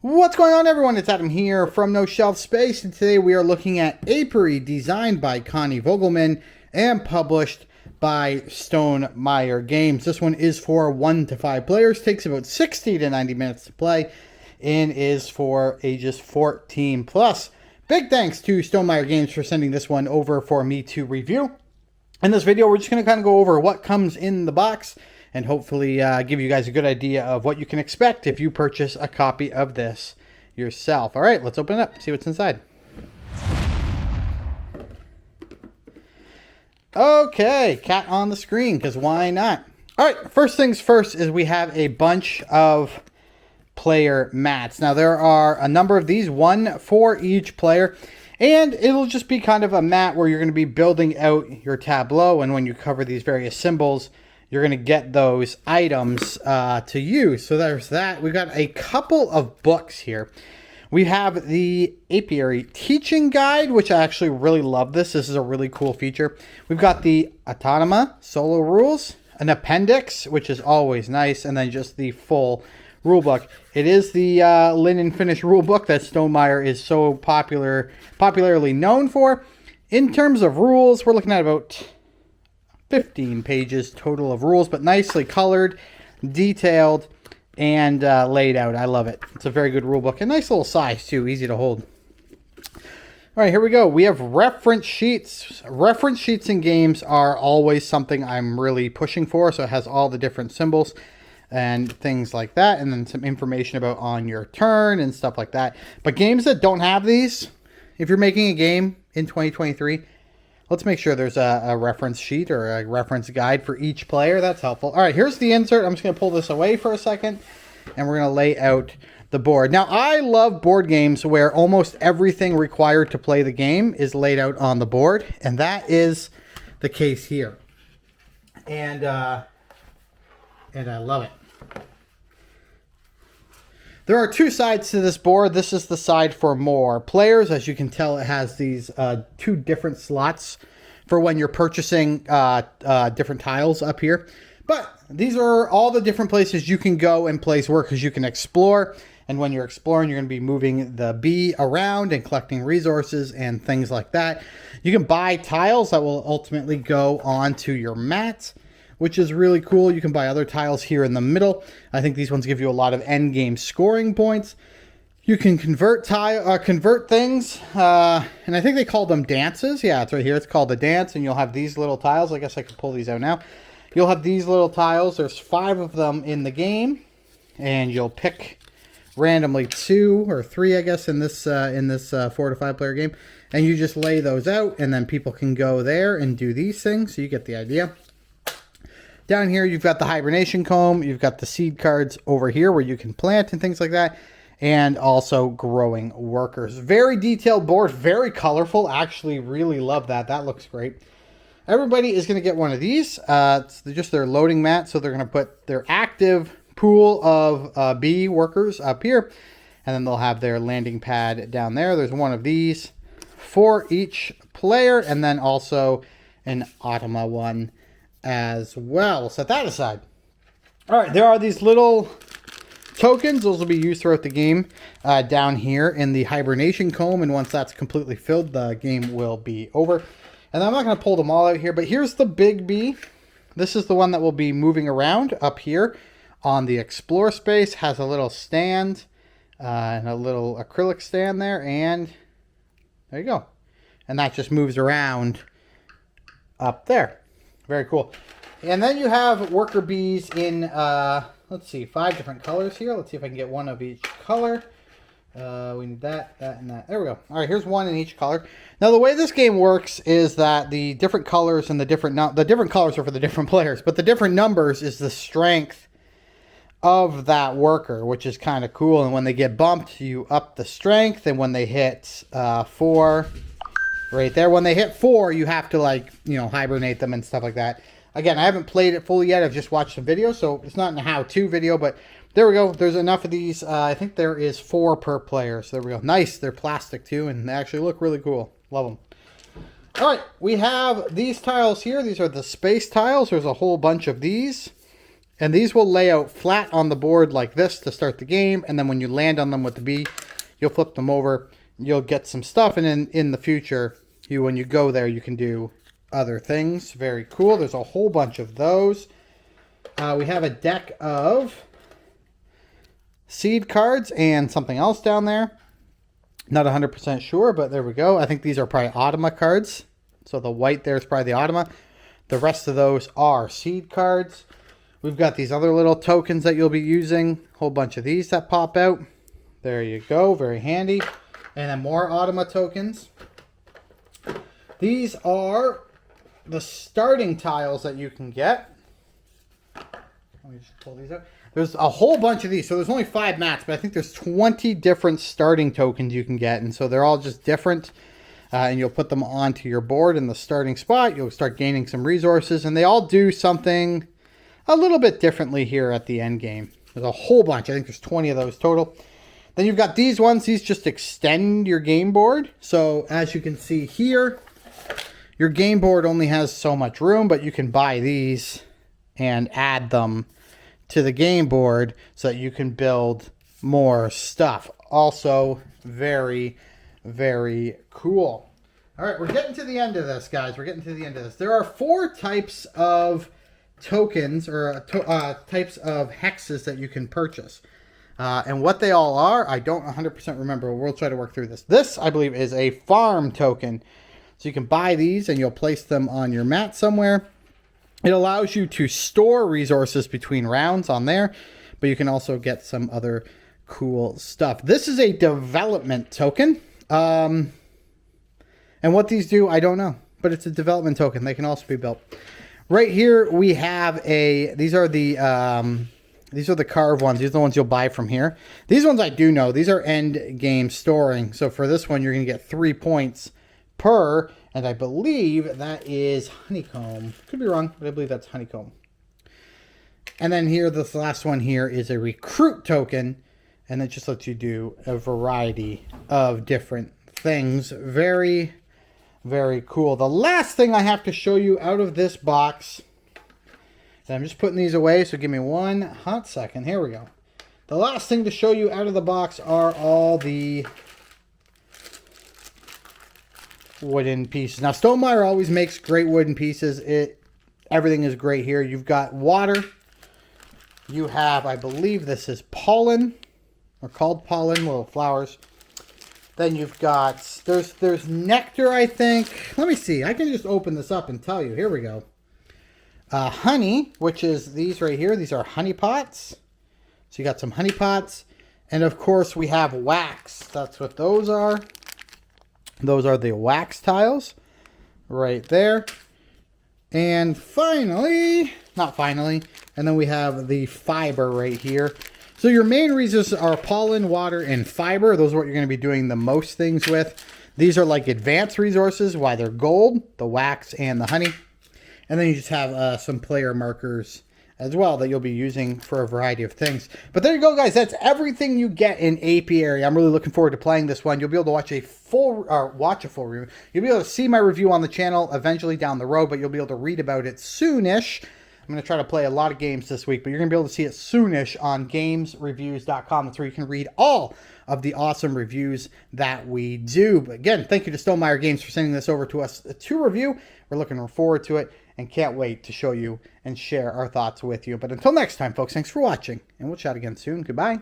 What's going on, everyone? It's Adam here from No Shelf Space, and today we are looking at Apiary, designed by Connie Vogelman and published by Stonemaier Games. This one is for 1 to 5 players, takes about 60 to 90 minutes to play, and is for ages 14 plus. Big thanks to Stonemaier Games for sending this one over for me to review. In this video, we're just going to kind of go over what comes in the box, and hopefully give you guys a good idea of what you can expect if you purchase a copy of this yourself. All right, let's open it up, see what's inside. Okay, cat on the screen, because why not? All right, first things first is we have a bunch of player mats. Now, there are a number of these, one for each player, and it'll just be kind of a mat where you're going to be building out your tableau, and when you cover these various symbols, you're going to get those items to use. So there's that. We've got a couple of books here. We have the Apiary teaching guide, which I actually really love this. This is a really cool feature. We've got the Autonoma solo rules, an appendix, which is always nice, and then just the full rule book. It is the linen finish rule book that Stonemaier is so popularly known for. In terms of rules, we're looking at about 15 pages total of rules, but nicely colored, detailed, and laid out. I love it. It's a very good rule book. A nice little size, too. Easy to hold. All right, here we go. We have reference sheets. Reference sheets in games are always something I'm really pushing for. So it has all the different symbols and things like that, and then some information about on your turn and stuff like that. But games that don't have these, if you're making a game in 2023, let's make sure there's a reference sheet or a reference guide for each player. That's helpful. All right, here's the insert. I'm just going to pull this away for a second, and we're going to lay out the board. Now, I love board games where almost everything required to play the game is laid out on the board, and that is the case here. And I love it. There are two sides to this board. This is the side for more players. As you can tell, it has these two different slots for when you're purchasing different tiles up here. But these are all the different places you can go and place workers you can explore. And when you're exploring, you're going to be moving the bee around and collecting resources and things like that. You can buy tiles that will ultimately go onto your mat, which is really cool. You can buy other tiles here in the middle. I think these ones give you a lot of end game scoring points. You can convert things, and I think they call them dances. Yeah, it's right here. It's called the dance, and you'll have these little tiles. I guess I could pull these out now. You'll have these little tiles. There's 5 of them in the game, and you'll pick randomly 2 or 3, I guess, in this 4 to 5 player game, and you just lay those out, and then people can go there and do these things. So you get the idea. Down here, you've got the hibernation comb. You've got the seed cards over here where you can plant and things like that. And also growing workers. Very detailed board. Very colorful. Actually, really love that. That looks great. Everybody is going to get one of these. It's just their loading mat. So they're going to put their active pool of bee workers up here. And then they'll have their landing pad down there. There's one of these for each player. And then also an Autonoma one as well. We'll set that aside. All right, there are these little tokens. Those will be used throughout the game down here in the hibernation comb, and once that's completely filled, the game will be over. And I'm not going to pull them all out here, but here's the big bee. This is the one that will be moving around up here on the explore space. Has a little stand and a little acrylic stand there, and there you go. And that just moves around up there. Very cool. And then you have worker bees in, let's see, 5 different colors here. Let's see if I can get one of each color. We need that, that, and that. There we go. All right, here's one in each color. Now, the way this game works is that the different colors and the different colors are for the different players, but the different numbers is the strength of that worker, which is kind of cool. And when they get bumped, you up the strength, and when they hit 4... right there. When they hit 4, you have to, like, you know, hibernate them and stuff like that. Again, I haven't played it fully yet. I've just watched some videos, so it's not a how-to video, but there we go. There's enough of these. I think there is 4 per player, so there we go. Nice. They're plastic, too, and they actually look really cool. Love them. All right, we have these tiles here. These are the space tiles. There's a whole bunch of these. And these will lay out flat on the board like this to start the game. And then when you land on them with the B, you'll flip them over. You'll get some stuff. And in the future, when you go there, you can do other things. Very cool. There's a whole bunch of those. We have a deck of seed cards and something else down there. Not 100% sure, but there we go. I think these are probably Automa cards. So the white there is probably the Automa. The rest of those are seed cards. We've got these other little tokens that you'll be using. A whole bunch of these that pop out. There you go. Very handy. And then more Automa tokens. These are the starting tiles that you can get. Let me just pull these out. There's a whole bunch of these. So there's only 5 mats, but I think there's 20 different starting tokens you can get. And so they're all just different. And you'll put them onto your board in the starting spot. You'll start gaining some resources. And they all do something a little bit differently here at the end game. There's a whole bunch. I think there's 20 of those total. Then you've got these ones. These just extend your game board. So as you can see here, your game board only has so much room, but you can buy these and add them to the game board so that you can build more stuff. Also, very, very cool. All right, we're getting to the end of this, guys. We're getting to the end of this. There are 4 types of tokens or types of hexes that you can purchase. And what they all are, I don't 100% remember. We'll try to work through this. This, I believe, is a farm token. So you can buy these and you'll place them on your mat somewhere. It allows you to store resources between rounds on there, but you can also get some other cool stuff. This is a development token. And what these do, I don't know, but it's a development token. They can also be built. Right here, we have these are the carved ones. These are the ones you'll buy from here. These ones I do know. These are end game storing. So for this one, you're going to get 3 points per, and I believe that is honeycomb. Could be wrong, but I believe that's honeycomb. And then here, this last one here is a recruit token, and it just lets you do a variety of different things. Very, very cool. The last thing I have to show you out of this box, and I'm just putting these away, so give me one hot second. Here we go. The last thing to show you out of the box are all the wooden pieces. Now, Stonemaier always makes great wooden pieces. Everything is great here. You've got water. You have, I believe this is pollen, or called pollen, little flowers. Then you've got, there's nectar, I think. Let me see. I can just open this up and tell you. Here we go. Honey, which is these right here. These are honey pots. So you got some honey pots. And of course, we have wax. That's what those are. Those are the wax tiles right there. And finally, not finally, and then we have the fiber right here. So your main resources are pollen, water, and fiber. Those are what you're going to be doing the most things with. These are like advanced resources, why they're gold, the wax, and the honey. And then you just have some player markers as well that you'll be using for a variety of things. But there you go, guys. That's everything you get in Apiary. I'm really looking forward to playing this one. You'll be able to watch a full review. You'll be able to see my review on the channel eventually down the road, but you'll be able to read about it soonish. I'm going to try to play a lot of games this week, but you're going to be able to see it soonish on gamesreviews.com. That's where you can read all of the awesome reviews that we do. But again, thank you to Stonemaier Games for sending this over to us to review. We're looking forward to it and can't wait to show you and share our thoughts with you. But until next time, folks, thanks for watching, and we'll chat again soon. Goodbye.